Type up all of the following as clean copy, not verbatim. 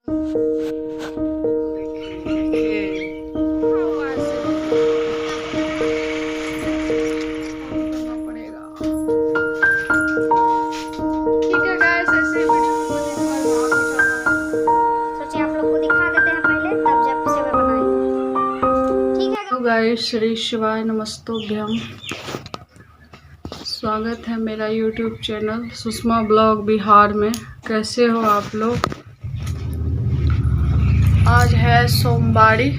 Guys, Shri शिवाय नमस्तोभ्यम। स्वागत है मेरा YouTube channel Sushma blog Bihar में। कैसे हो आप लोग? आज है सोमवारी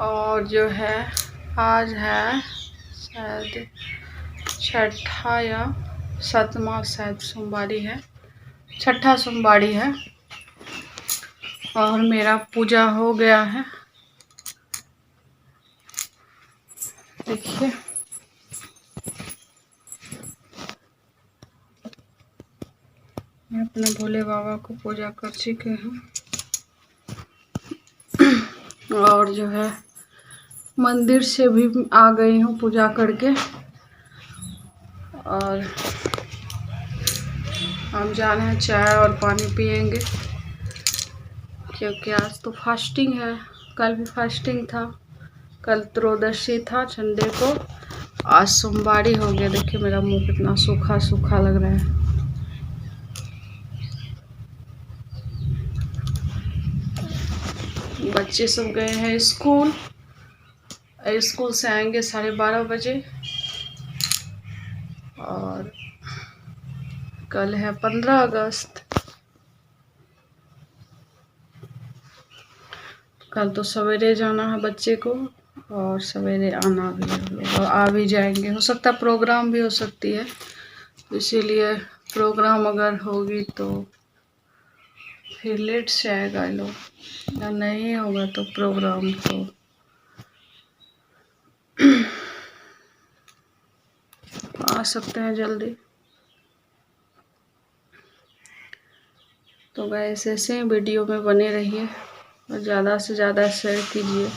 और जो है आज है शायद छठा या सातवां शायद सोमवारी है, छठा सोमवारी है और मेरा पूजा हो गया है। देखिए मैं अपने भोले बाबा को पूजा कर चुके हैं और जो है मंदिर से भी आ गई हूँ पूजा करके। और हम जा रहे हैं चाय और पानी पियेंगे क्योंकि आज तो फास्टिंग है। कल भी फास्टिंग था, कल त्रयोदशी था संडे को, आज सोमवारी हो गया। देखिए मेरा मुंह कितना सूखा सूखा लग रहा है। बच्चे सब गए हैं स्कूल, स्कूल से आएंगे 12:30 बजे। और कल है 15 अगस्त। कल तो सवेरे जाना है बच्चे को और सवेरे आना भी है और आ भी जाएंगे। हो सकता है प्रोग्राम भी हो सकती है, इसीलिए प्रोग्राम अगर होगी तो फिर लेट से आएगा ये लोग, या नहीं होगा तो प्रोग्राम तो आ सकते हैं जल्दी। तो गाइस ऐसे ही वीडियो में बने रहिए और ज़्यादा से ज़्यादा शेयर कीजिए,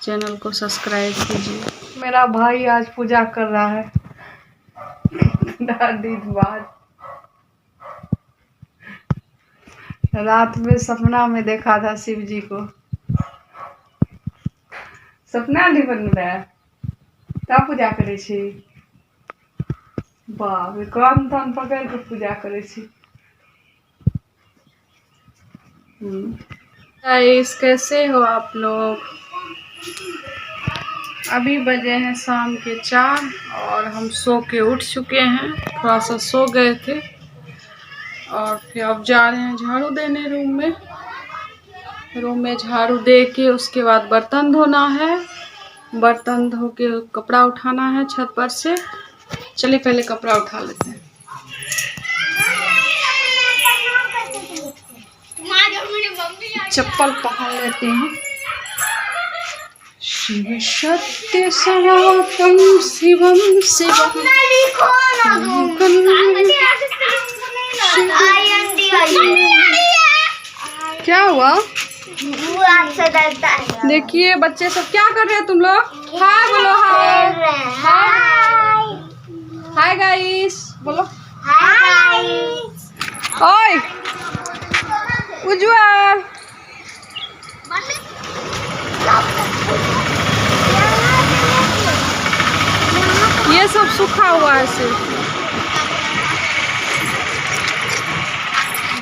चैनल को सब्सक्राइब कीजिए। मेरा भाई आज पूजा कर रहा है दिन बाद। रात में सपना में देखा था शिव जी को। सपना नहीं बन रहा है तब पूजा करे छी। बाप रे, कान तान पकड़ के पूजा करे छी। गाइस कैसे हो आप लोग? अभी बजे हैं शाम के 4 और हम सो के उठ चुके हैं। थोड़ा सा सो गए थे और फिर अब जा रहे हैं झाड़ू देने रूम में झाड़ू दे के उसके बाद बर्तन धोना है। बर्तन धो के कपड़ा उठाना है छत पर से। चलिए पहले कपड़ा उठा लेते हैं। चप्पल पहन लेते हैं। शिव सत्य सनातन शिवम शिवम। क्या हुआ? देखिए बच्चे सब क्या कर रहे हैं। तुम लोग हाय बोलो। हाय हाय गाइस बोलो। हाय ओए उज्जवल, ये सब सूखा हुआ है सिर्फ।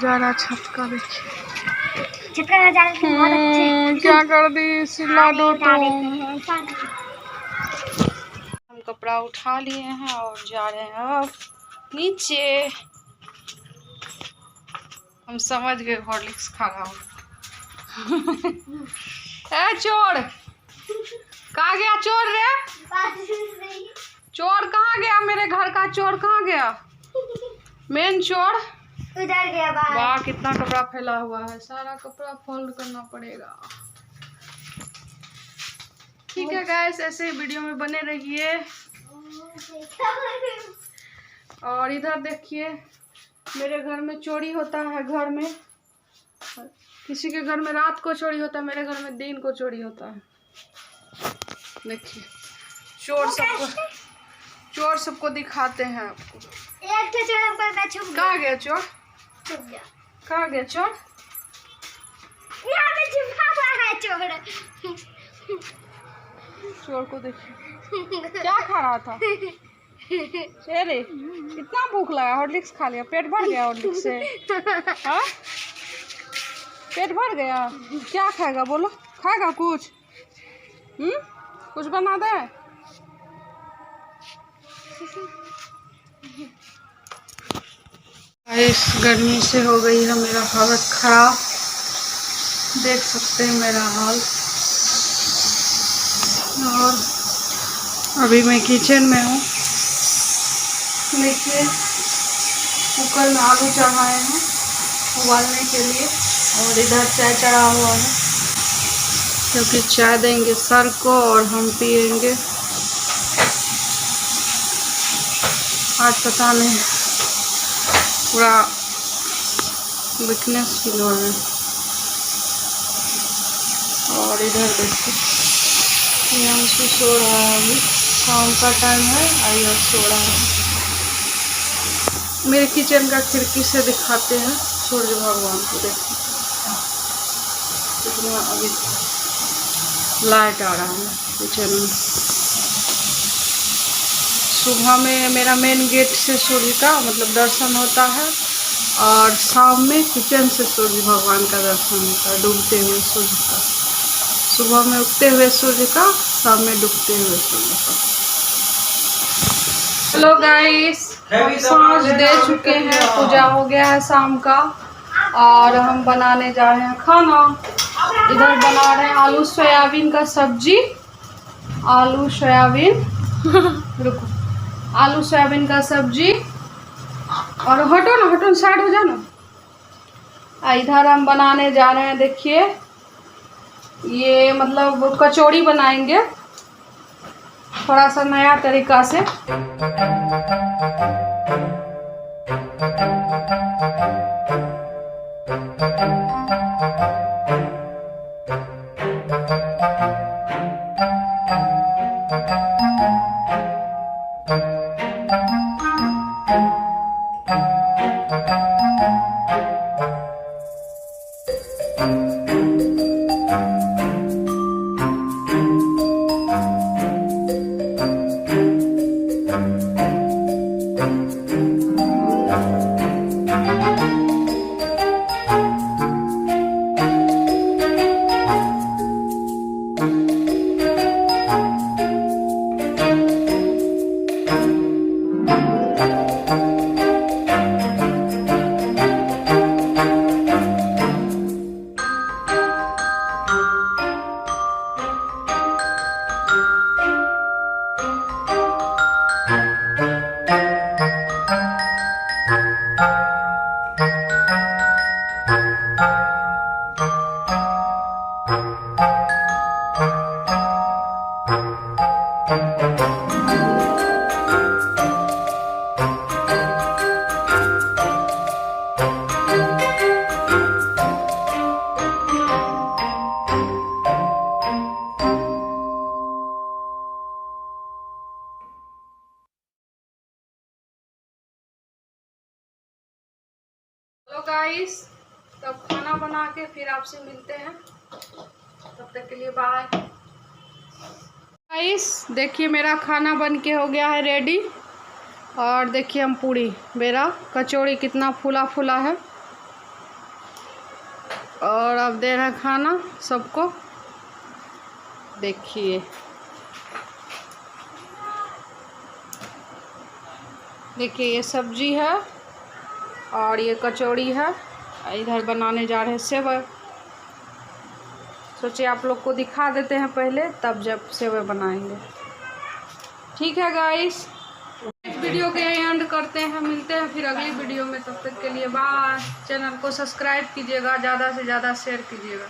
जरा छत का देखिए क्या कर दी सिला दो तो। हम कपड़ा उठा लिए हैं और जा रहे हैं अब नीचे। हम समझ गए हॉर्लिक्स खा रहा हूँ। ए चोर कहाँ गया? चोर रे, चोर कहाँ गया? मेरे घर का चोर कहाँ गया? मेन चोर उधर गया। वाह कितना कपड़ा फैला हुआ है, सारा कपड़ा फोल्ड करना पड़ेगा। ठीक है गाइस, ऐसे वीडियो में बने रहिए। और इधर देखिए मेरे घर में चोरी होता है। घर में किसी के घर में रात को चोरी होता है, मेरे घर में दिन को चोरी होता है। देखिए चोर सबको दिखाते हैं आपको। कहाँ गया चोर? कहाँ गया चोर? यहाँ पे छिपा हुआ है चोर। चोर को देखिए क्या खा रहा था। शेरे इतना भूख लगा, हॉर्लिक्स खा लिया, पेट भर गया हॉर्लिक्स से? हाँ पेट भर गया, क्या खाएगा बोलो? खाएगा कुछ? कुछ बना दे? इस गर्मी से हो गई है मेरा हालत खराब, देख सकते हैं मेरा हाल। और अभी मैं किचन में हूँ, देखिए कुकर में आलू चढ़ाए हैं उबालने के लिए, और इधर चाय चढ़ा हुआ है क्योंकि चाय देंगे सर को और हम पियेंगे। आज पता नहीं पूरा वीकनेस फील हो रहा है। और इधर देखिए प्रियांशु सो रहा है, अभी शाम का टाइम है, आइए सो रहा है। मेरे किचन का खिड़की से दिखाते हैं सूर्य भगवान को, देखिए कितना अभी लाइट आ रहा है किचन में। सुबह में मेरा मेन गेट से सूर्य का मतलब दर्शन होता है, और शाम में किचन से सूर्य भगवान का दर्शन होता है, डूबते हुए सूर्य का। सुबह में उगते हुए सूर्य का, शाम में डूबते हुए सूर्य का। हेलो गाइस, हम सांझ दे चुके हैं, पूजा हो गया है शाम का, और हम बनाने जा रहे हैं खाना। इधर बना रहे हैं आलू सोयाबीन का सब्जी, आलू सोयाबीन रुको, आलू सोयाबीन का सब्जी। और हटो ना, हटो साइड हो जाओ ना। इधर हम बनाने जा रहे हैं, देखिए ये मतलब कचौड़ी बनाएंगे थोड़ा सा नया तरीका से। हेलो गाइस, तब खाना बना के फिर आपसे मिलते हैं, तब तक के लिए बाय। गाइस देखिए मेरा खाना बन के हो गया है रेडी, और देखिए हम पूरी मेरा कचौड़ी कितना फूला फूला है, और अब दे रहे हैं खाना सबको। देखिए देखिए ये सब्जी है और ये कचौड़ी है। इधर बनाने जा रहे हैं सेवई, सोचे आप लोग को दिखा देते हैं पहले, तब जब सेवई बनाएंगे। ठीक है गाइस, इस वीडियो के एंड करते हैं, मिलते हैं फिर अगली वीडियो में, तब तक के लिए बाय। चैनल को सब्सक्राइब कीजिएगा, ज़्यादा से ज़्यादा शेयर कीजिएगा।